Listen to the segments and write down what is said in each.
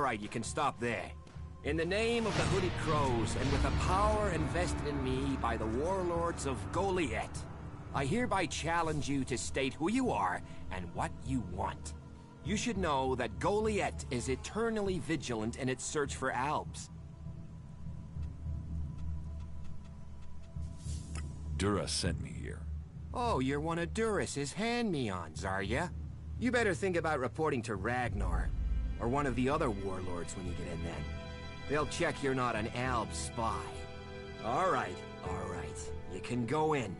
All right, you can stop there. In the name of the Hooded Crows, and with the power invested in me by the warlords of Goliath, I hereby challenge you to state who you are and what you want. You should know that Goliath is eternally vigilant in its search for Albs. Duras sent me here. Oh, you're one of Duras's hand-me-ons, are ya? You better think about reporting to Ragnar, or one of the other warlords when you get in then. They'll check you're not an Alb spy. All right. You can go in,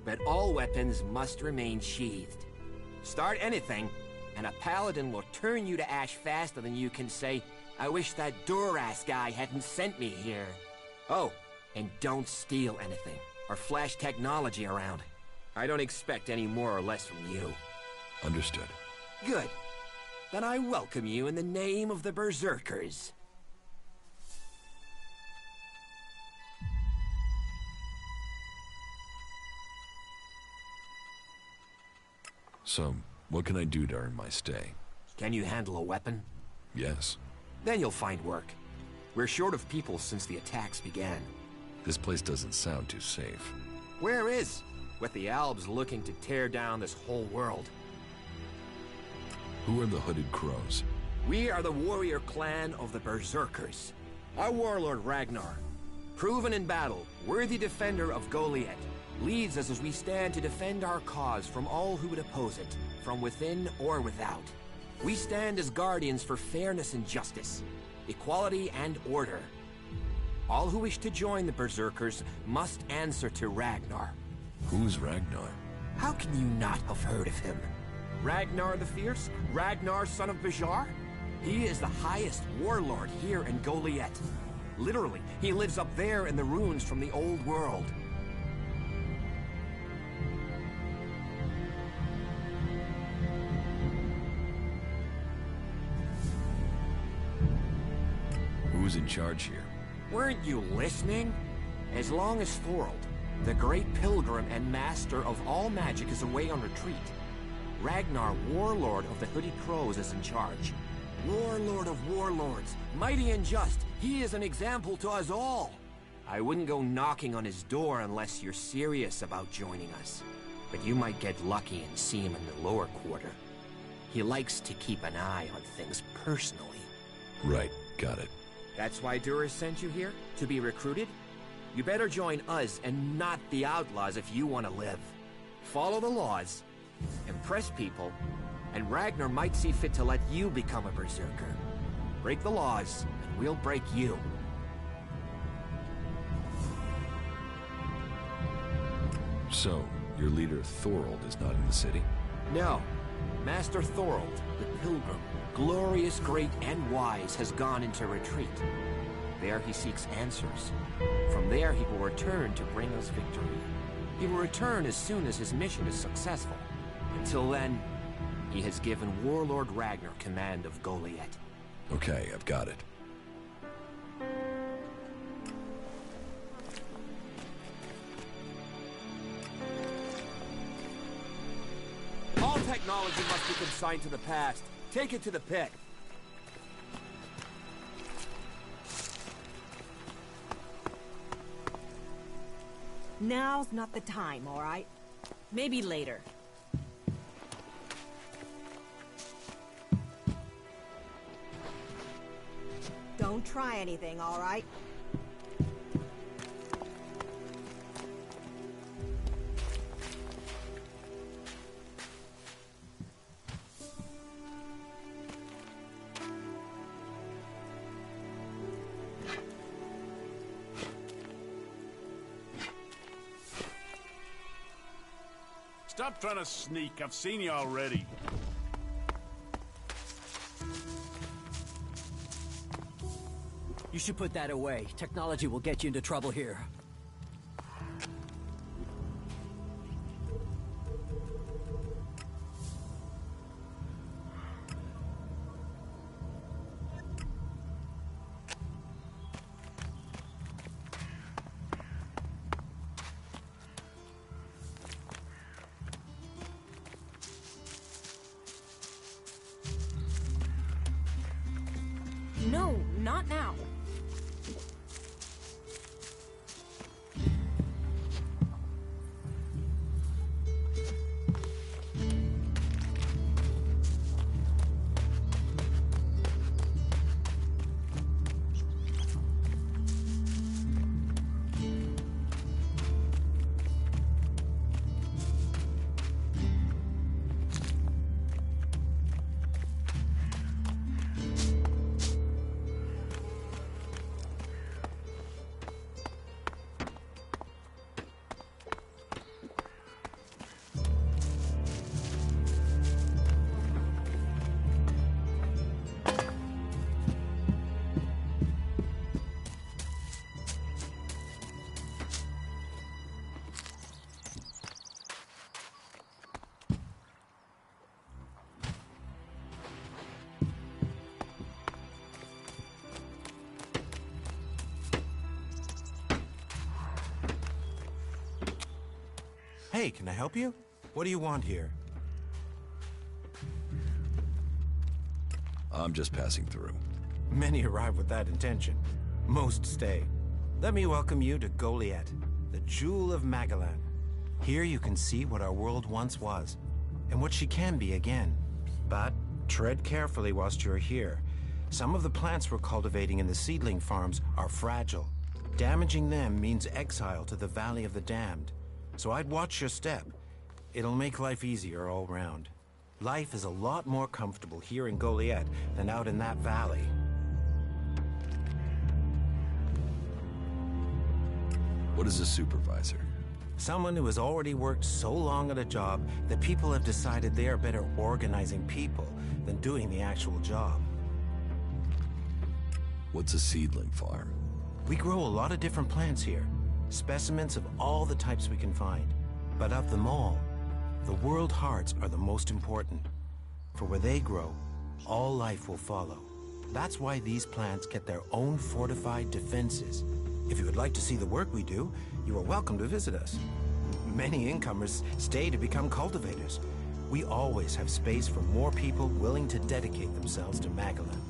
but all weapons must remain sheathed. Start anything, and a paladin will turn you to ash faster than you can say, I wish that Duras guy hadn't sent me here. Oh, and don't steal anything, or flash technology around. I don't expect any more or less from you. Understood. Good. Then I welcome you in the name of the Berserkers. So, what can I do to earn my stay? Can you handle a weapon? Yes. Then you'll find work. We're short of people since the attacks began. This place doesn't sound too safe. Where is? With the Albs looking to tear down this whole world. Who are the Hooded Crows? We are the warrior clan of the Berserkers. Our warlord Ragnar, proven in battle, worthy defender of Goliath, leads us as we stand to defend our cause from all who would oppose it, from within or without. We stand as guardians for fairness and justice, equality and order. All who wish to join the Berserkers must answer to Ragnar. Who's Ragnar? How can you not have heard of him? Ragnar the Fierce? Ragnar, son of Bajar? He is the highest warlord here in Goliath. Literally, he lives up there in the ruins from the old world. Who's in charge here? Weren't you listening? As long as Thorold, the great pilgrim and master of all magic, is away on retreat, Ragnar, warlord of the Hooded Crows, is in charge. Warlord of warlords, mighty and just, he is an example to us all. I wouldn't go knocking on his door unless you're serious about joining us. But you might get lucky and see him in the lower quarter. He likes to keep an eye on things personally. Right, got it. That's why Duras sent you here? To be recruited? You better join us and not the outlaws if you want to live. Follow the laws, impress people, and Ragnar might see fit to let you become a berserker. Break the laws, and we'll break you. So, your leader Thorold is not in the city? No. Master Thorold, the Pilgrim, glorious, great, and wise, has gone into retreat. There he seeks answers. From there he will return to bring us victory. He will return as soon as his mission is successful. Until then, he has given Warlord Ragnar command of Goliath. Okay, I've got it. All technology must be consigned to the past. Take it to the pit. Now's not the time, all right? Maybe later. Don't try anything, all right? Stop trying to sneak. I've seen you already. You should put that away. Technology will get you into trouble here. Hey, can I help you? What do you want here? I'm just passing through. Many arrive with that intention. Most stay. Let me welcome you to Goliath, the jewel of Magellan. Here you can see what our world once was, and what she can be again. But tread carefully whilst you're here. Some of the plants we're cultivating in the seedling farms are fragile. Damaging them means exile to the Valley of the Damned. So I'd watch your step. It'll make life easier all round. Life is a lot more comfortable here in Goliath than out in that valley. What is a supervisor? Someone who has already worked so long at a job that people have decided they are better organizing people than doing the actual job. What's a seedling farm? We grow a lot of different plants here, specimens of all the types we can find. But of them all, the world hearts are the most important. For where they grow, all life will follow. That's why these plants get their own fortified defenses. If you would like to see the work we do, you are welcome to visit us. Many incomers stay to become cultivators. We always have space for more people willing to dedicate themselves to Magellan.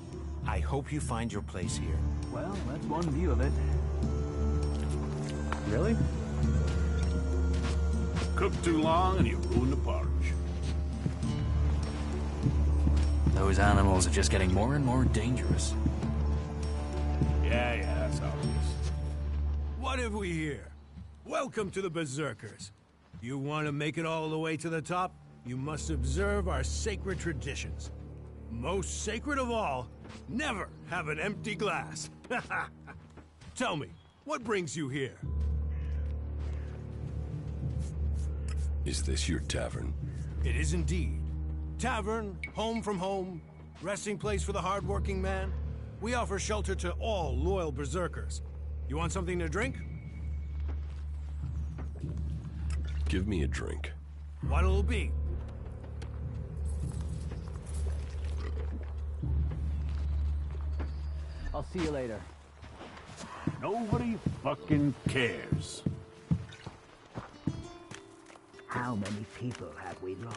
I hope you find your place here. Well, that's one view of it. Really? Cook too long and you ruin the porridge. Those animals are just getting more and more dangerous. Yeah, that's how it is. What have we here? Welcome to the Berserkers. You want to make it all the way to the top? You must observe our sacred traditions. Most sacred of all, never have an empty glass. Tell me, what brings you here? Is this your tavern? It is indeed. Tavern, home from home, resting place for the hard-working man. We offer shelter to all loyal Berserkers. You want something to drink? Give me a drink. What'll it be? I'll see you later. Nobody fucking cares. How many people have we lost?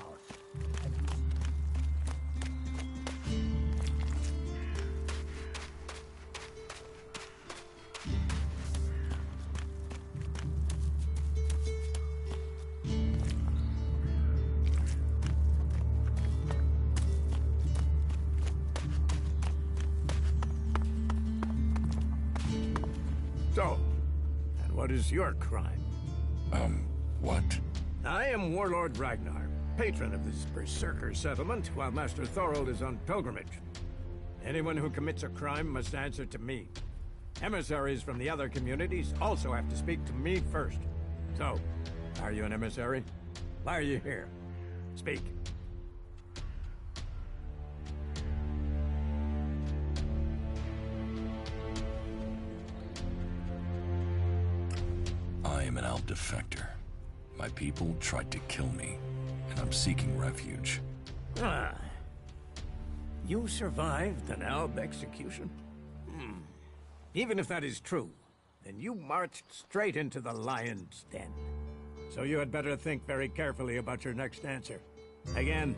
So, and what is your crime? What? I am Warlord Ragnar, patron of this Berserker settlement, while Master Thorold is on pilgrimage. Anyone who commits a crime must answer to me. Emissaries from the other communities also have to speak to me first. So, are you an emissary? Why are you here? Speak. I am an Alp defector. My people tried to kill me, and I'm seeking refuge. Ah. You survived an Alb execution? Even if that is true, then you marched straight into the lion's den. So you had better think very carefully about your next answer. Again,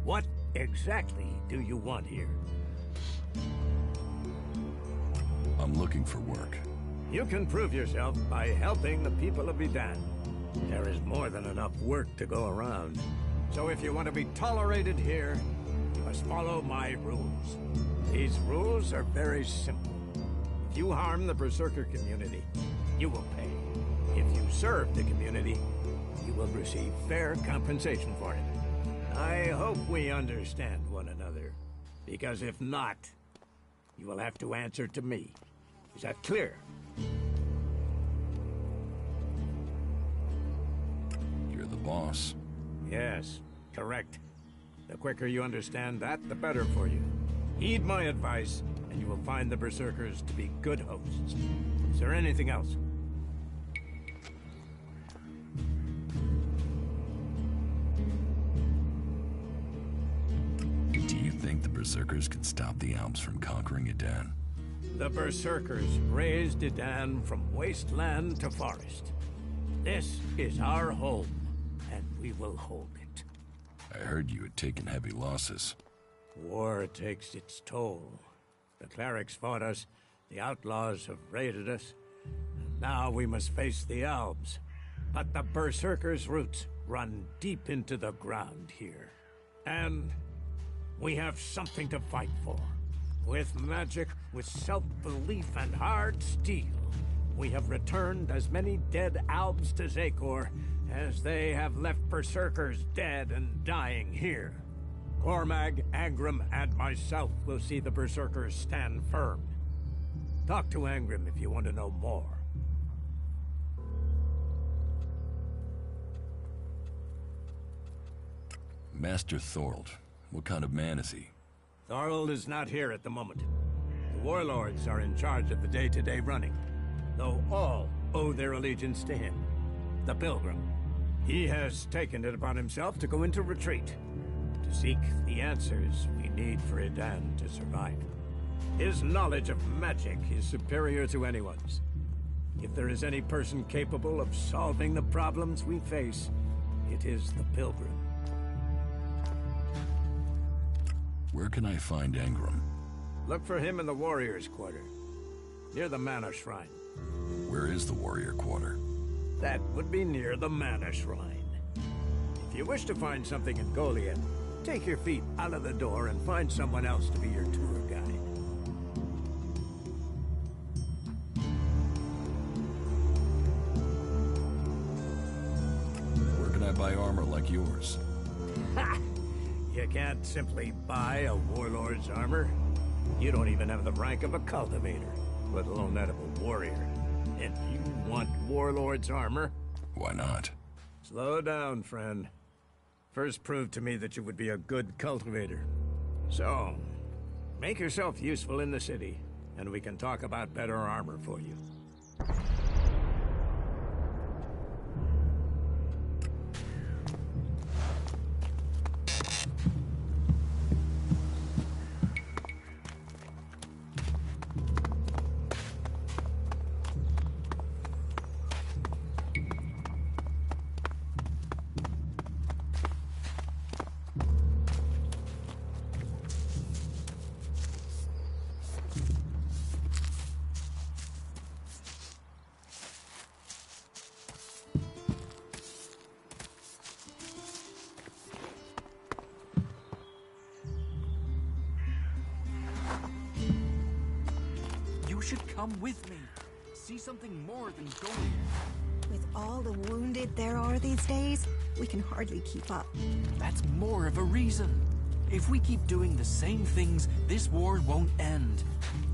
what exactly do you want here? I'm looking for work. You can prove yourself by helping the people of Edan. There is more than enough work to go around. So if you want to be tolerated here, you must follow my rules. These rules are very simple. If you harm the Berserker community, you will pay. If you serve the community, you will receive fair compensation for it. I hope we understand one another, because if not, you will have to answer to me. Is that clear? You're the boss. Yes, correct. The quicker you understand that, the better for you. Heed my advice, and you will find the Berserkers to be good hosts. Is there anything else? Do you think the Berserkers can stop the Alps from conquering Edan? The Berserkers raised Edan from wasteland to forest. This is our home, and we will hold it. I heard you had taken heavy losses. War takes its toll. The clerics fought us, the outlaws have raided us, and now we must face the elves. But the Berserkers' roots run deep into the ground here. And we have something to fight for. With magic, with self-belief and hard steel, we have returned as many dead Albs to Zakor as they have left Berserkers dead and dying here. Cormag, Angrim, and myself will see the Berserkers stand firm. Talk to Angrim if you want to know more. Master Thorold, what kind of man is he? Thorold is not here at the moment. The warlords are in charge of the day-to-day running, though all owe their allegiance to him, the Pilgrim. He has taken it upon himself to go into retreat, to seek the answers we need for Edan to survive. His knowledge of magic is superior to anyone's. If there is any person capable of solving the problems we face, it is the Pilgrim. Where can I find Angrim? Look for him in the Warriors' Quarter, near the Mana Shrine. Where is the Warrior Quarter? That would be near the Mana Shrine. If you wish to find something in Goliath, take your feet out of the door and find someone else to be your tour guide. Where can I buy armor like yours? Ha! You can't simply buy a warlord's armor. You don't even have the rank of a cultivator, let alone that of a warrior. And you want warlord's armor? Why not? Slow down, friend. First prove to me that you would be a good cultivator. So, make yourself useful in the city, and we can talk about better armor for you. You should come with me. See something more than Goliath. With all the wounded there are these days, we can hardly keep up. That's more of a reason. If we keep doing the same things, this war won't end.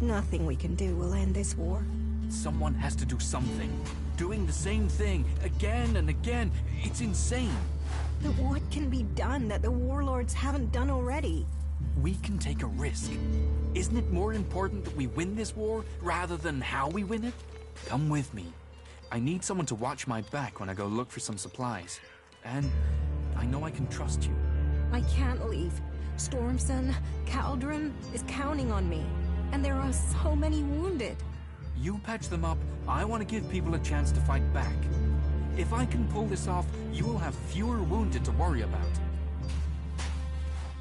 Nothing we can do will end this war. Someone has to do something. Doing the same thing again and again, it's insane. But what can be done that the warlords haven't done already? We can take a risk. Isn't it more important that we win this war rather than how we win it? Come with me. I need someone to watch my back when I go look for some supplies. And I know I can trust you. I can't leave. Stormson, Caldron is counting on me. And there are so many wounded. You patch them up. I want to give people a chance to fight back. If I can pull this off, you will have fewer wounded to worry about.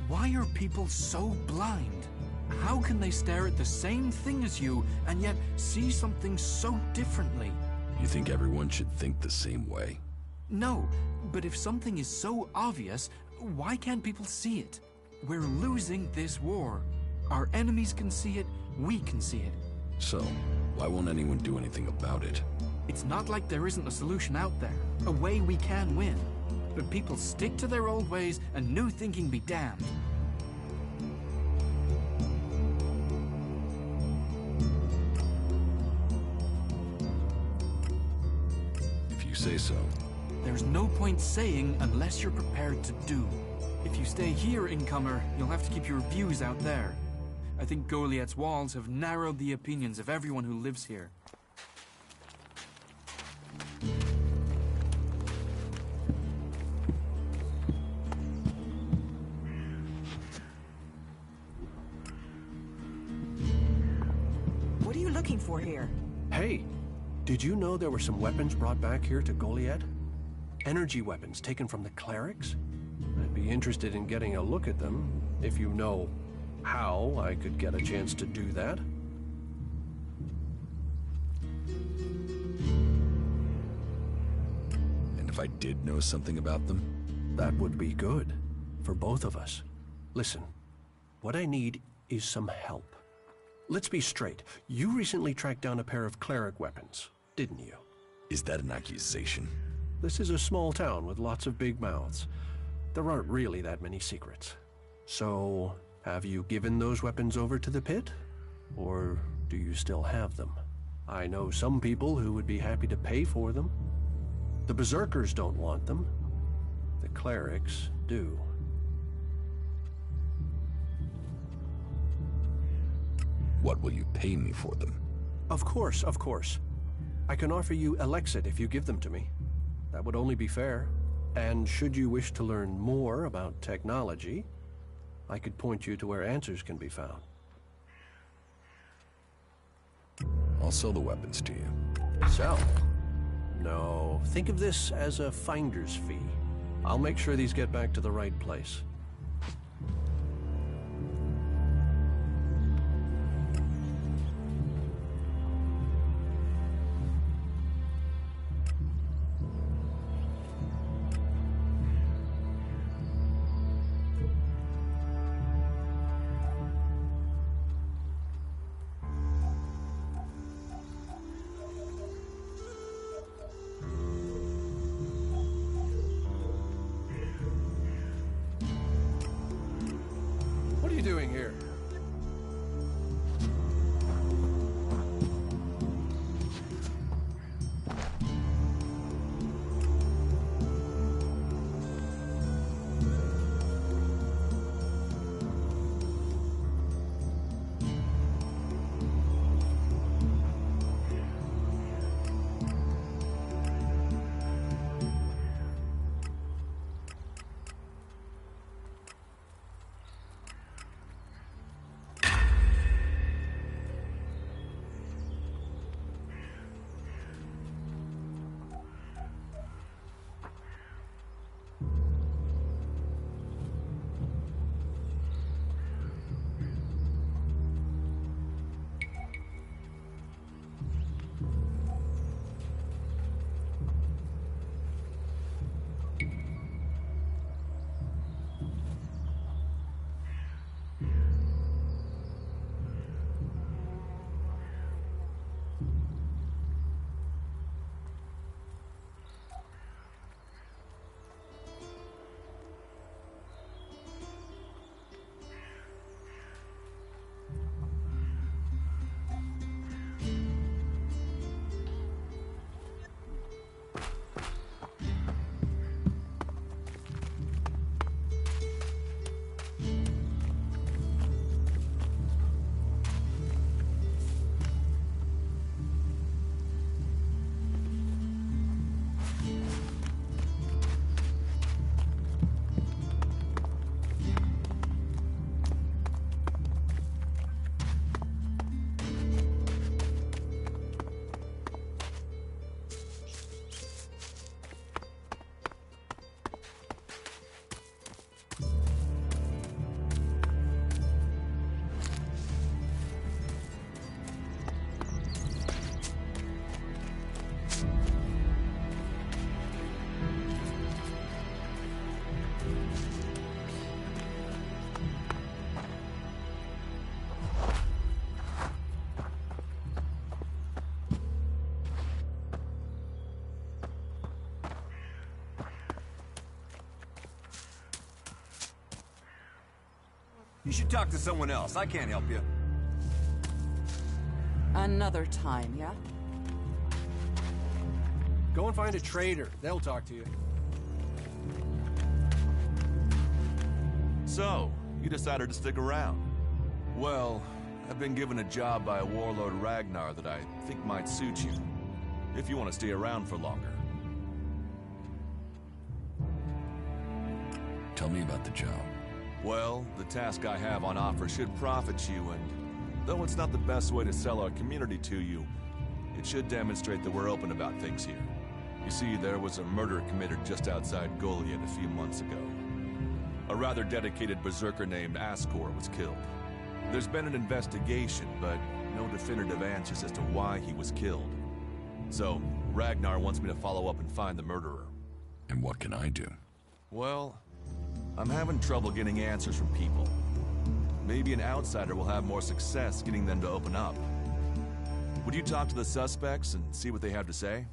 Why are people so blind? How can they stare at the same thing as you and yet see something so differently? You think everyone should think the same way? No, but if something is so obvious, why can't people see it? We're losing this war. Our enemies can see it, we can see it. So, why won't anyone do anything about it? It's not like there isn't a solution out there, a way we can win. But people stick to their old ways and new thinking be damned. If you say so. There's no point saying unless you're prepared to do. If you stay here, incomer, you'll have to keep your views out there. I think Goliath's walls have narrowed the opinions of everyone who lives here. What are you looking for here? Hey, Did you know there were some weapons brought back here to Goliath? Energy weapons taken from the clerics? I'd be interested in getting a look at them, if you know how I could get a chance to do that. And if I did know something about them? That would be good, for both of us. Listen, what I need is some help. Let's be straight. You recently tracked down a pair of cleric weapons, didn't you? Is that an accusation? This is a small town with lots of big mouths. There aren't really that many secrets. So, have you given those weapons over to the pit? Or do you still have them? I know some people who would be happy to pay for them. The Berserkers don't want them. The clerics do. What will you pay me for them? Of course, of course. I can offer you Elex if you give them to me. That would only be fair. And should you wish to learn more about technology, I could point you to where answers can be found. I'll sell the weapons to you. Sell? No, think of this as a finder's fee. I'll make sure these get back to the right place. What are you doing here? You should talk to someone else. I can't help you. Another time, yeah? Go and find a trader. They'll talk to you. So, you decided to stick around. Well, I've been given a job by a warlord Ragnar that I think might suit you. If you want to stay around for longer. Tell me about the job. Well, the task I have on offer should profit you, and though it's not the best way to sell our community to you, It should demonstrate that we're open about things here. You see, there was a murder committed just outside Goliath a few months ago. A rather dedicated berserker named Ascor was killed. There's been an investigation, but no definitive answers as to why he was killed. So, Ragnar wants me to follow up and find the murderer. And what can I do? Well, I'm having trouble getting answers from people. Maybe an outsider will have more success getting them to open up. Would you talk to the suspects and see what they have to say?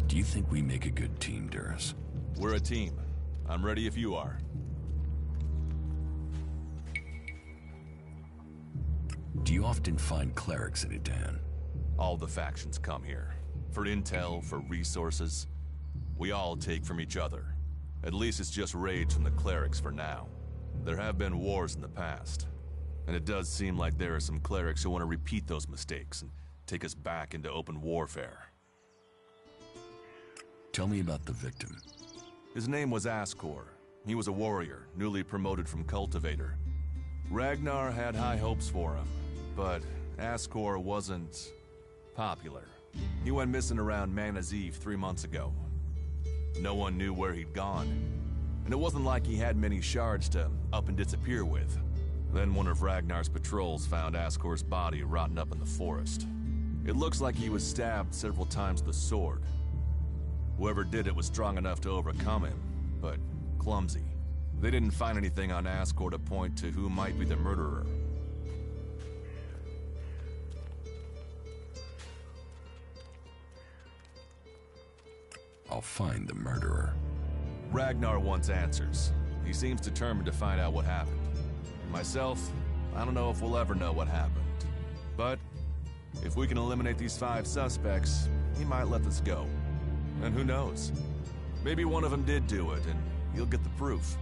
Do you think we make a good team, Duras? We're a team. I'm ready if you are. Do you often find clerics in Edan? All the factions come here. For intel, for resources. We all take from each other. At least it's just raids from the clerics for now. There have been wars in the past. And it does seem like there are some clerics who want to repeat those mistakes and take us back into open warfare. Tell me about the victim. His name was Ascor. He was a warrior, newly promoted from cultivator. Ragnar had high hopes for him, but Ascor wasn't popular. He went missing around Mana's Eve 3 months ago. No one knew where he'd gone, and it wasn't like he had many shards to up and disappear with. Then one of Ragnar's patrols found Ascor's body rotting up in the forest. It looks like he was stabbed several times with a sword. Whoever did it was strong enough to overcome him, but clumsy. They didn't find anything on Ascor to point to who might be the murderer. I'll find the murderer. Ragnar wants answers. He seems determined to find out what happened. Myself, I don't know if we'll ever know what happened. But if we can eliminate these 5 suspects, he might let us go. And who knows? Maybe one of them did do it, and you'll get the proof.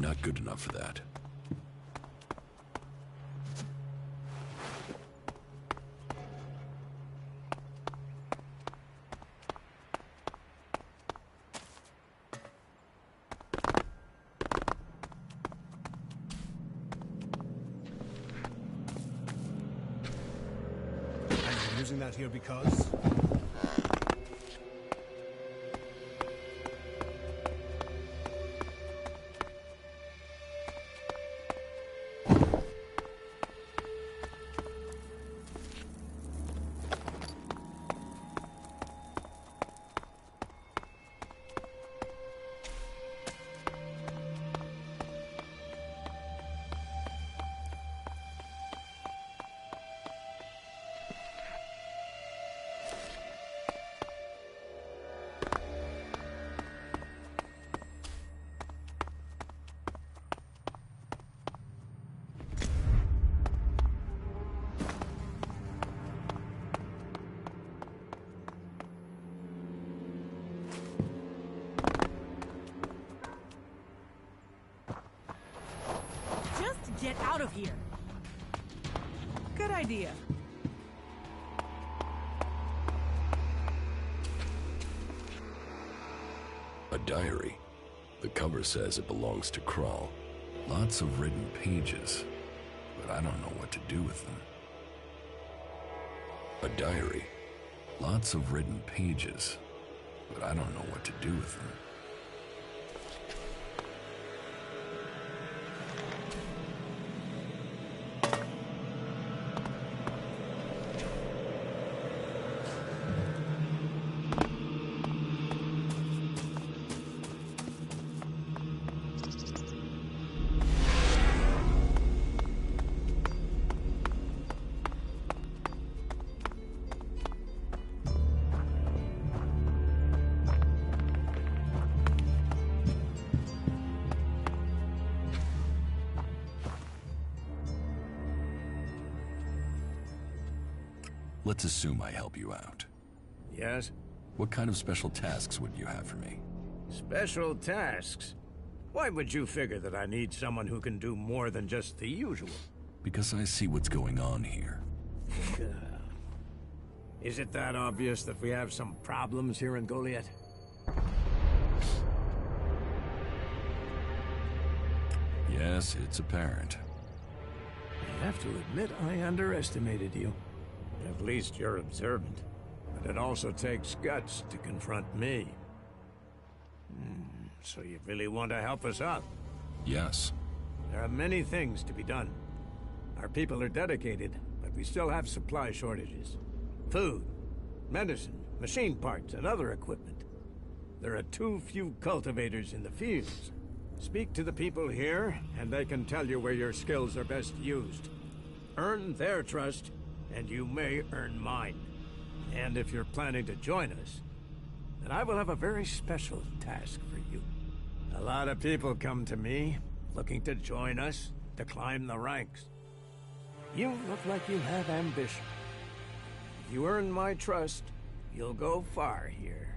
I'm not good enough for that. Using that here because... Get out of here. Good idea. A diary. The cover says it belongs to Krull. Lots of written pages, but I don't know what to do with them. A diary. Lots of written pages, but I don't know what to do with them. Let's assume I help you out. Yes? What kind of special tasks would you have for me? Special tasks? Why would you figure that I need someone who can do more than just the usual? Because I see what's going on here. Is it that obvious that we have some problems here in Goliath? Yes, it's apparent. I have to admit I underestimated you. At least you're observant. But it also takes guts to confront me. So you really want to help us out? Yes. There are many things to be done. Our people are dedicated, but we still have supply shortages. Food, medicine, machine parts, and other equipment. There are too few cultivators in the fields. Speak to the people here, and they can tell you where your skills are best used. Earn their trust, and you may earn mine. And if you're planning to join us, then I will have a very special task for you. A lot of people come to me, looking to join us, to climb the ranks. You look like you have ambition. If you earn my trust, you'll go far here.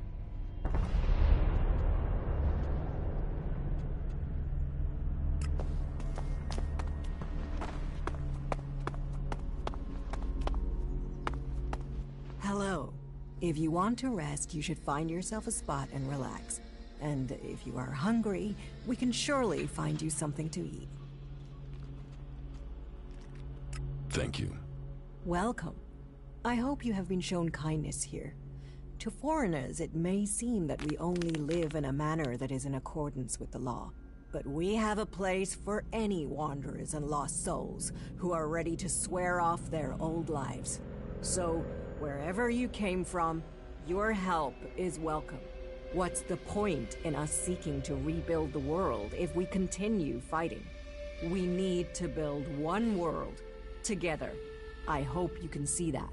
Hello. If you want to rest, you should find yourself a spot and relax. And if you are hungry, we can surely find you something to eat. Thank you. Welcome. I hope you have been shown kindness here. To foreigners, it may seem that we only live in a manner that is in accordance with the law. But we have a place for any wanderers and lost souls who are ready to swear off their old lives. So, wherever you came from, your help is welcome. What's the point in us seeking to rebuild the world if we continue fighting? We need to build one world, together. I hope you can see that.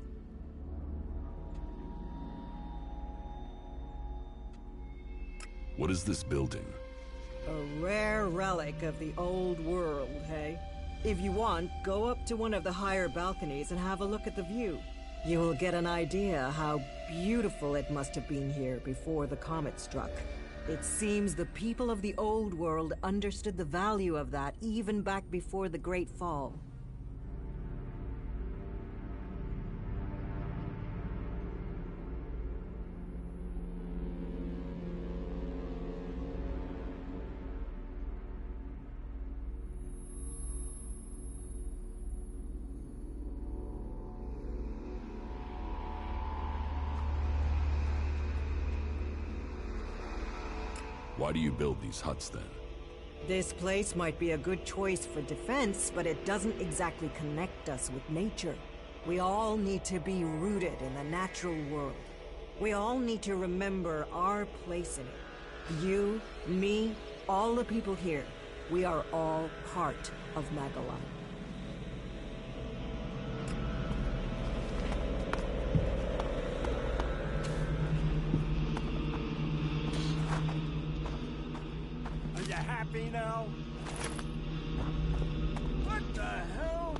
What is this building? A rare relic of the old world, hey? If you want, go up to one of the higher balconies and have a look at the view. You will get an idea how beautiful it must have been here before the comet struck. It seems the people of the old world understood the value of that even back before the Great Fall. Why do you build these huts then? This place might be a good choice for defense, but it doesn't exactly connect us with nature. We all need to be rooted in the natural world. We all need to remember our place in it. You, me, all the people here, we are all part of Magellan. Are you happy now? What the hell?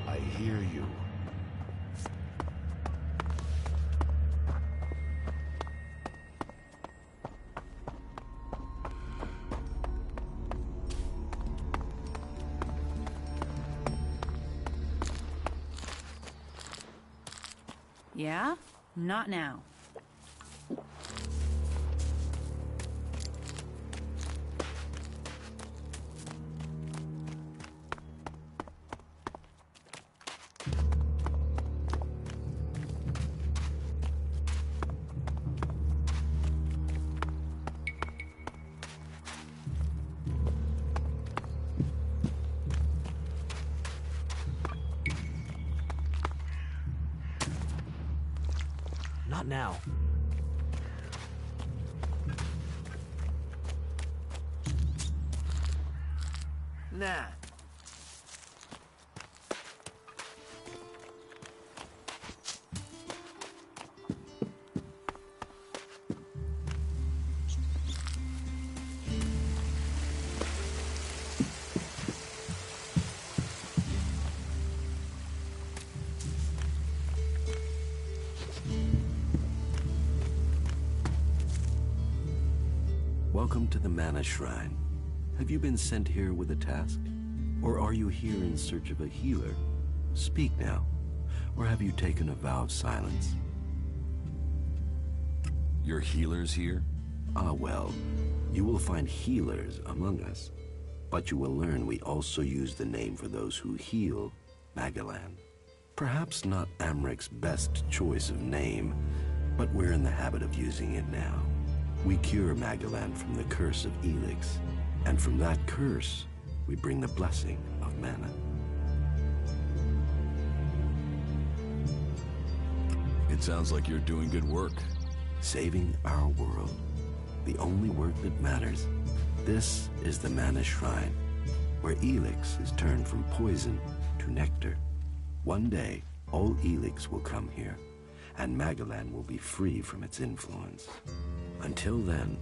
I hear you. Yeah? Not now. Not now. Nah. Welcome to the Mana Shrine. Have you been sent here with a task? Or are you here in search of a healer? Speak now. Or have you taken a vow of silence? Your healers here? Ah, well, you will find healers among us. But you will learn we also use the name for those who heal, Magellan. Perhaps not Amric's best choice of name, but we're in the habit of using it now. We cure Magellan from the curse of Elex, and from that curse, we bring the blessing of mana. It sounds like you're doing good work. Saving our world. The only work that matters. This is the Mana Shrine, where Elex is turned from poison to nectar. One day, all Elex will come here, and Magellan will be free from its influence. Until then,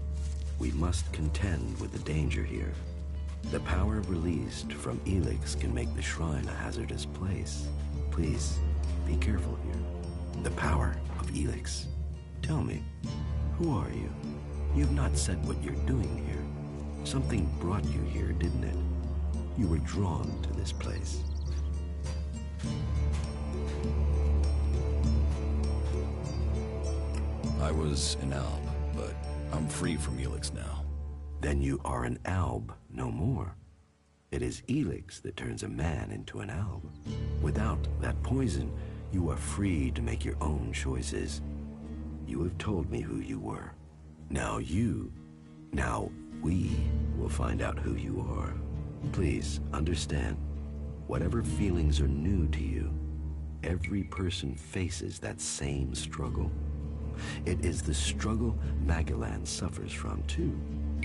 we must contend with the danger here. The power released from Elex can make the shrine a hazardous place. Please, be careful here. The power of Elex. Tell me, who are you? You've not said what you're doing here. Something brought you here, didn't it? You were drawn to this place. I was an alb, but I'm free from Elex now. Then you are an alb no more. It is Elex that turns a man into an alb. Without that poison, you are free to make your own choices. You have told me who you were. Now we will find out who you are. Please understand, whatever feelings are new to you, every person faces that same struggle. It is the struggle Magellan suffers from, too.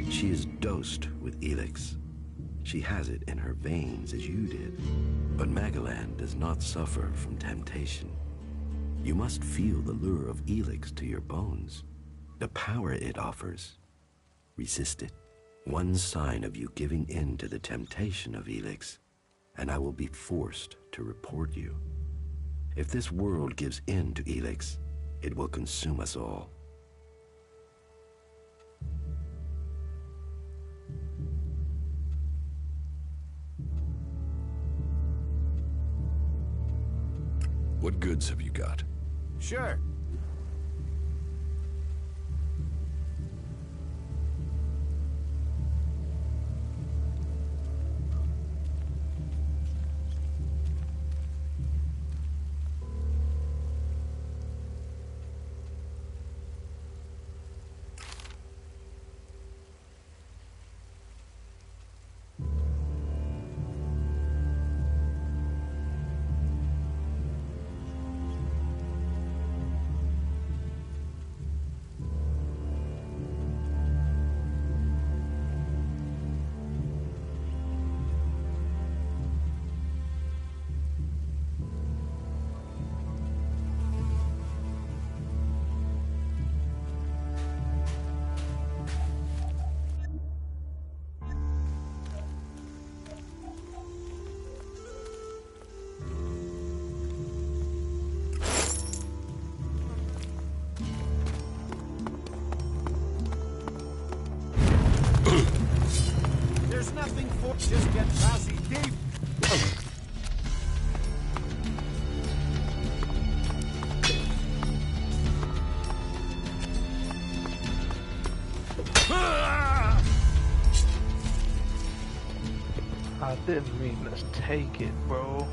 She is dosed with Elex. She has it in her veins as you did. But Magellan does not suffer from temptation. You must feel the lure of Elex to your bones. the power it offers. Resist it. One sign of you giving in to the temptation of Elex, and I will be forced to report you. If this world gives in to Elex, it will consume us all. What goods have you got? Sure. There's nothing for just get lousy deep. I didn't mean to take it, bro.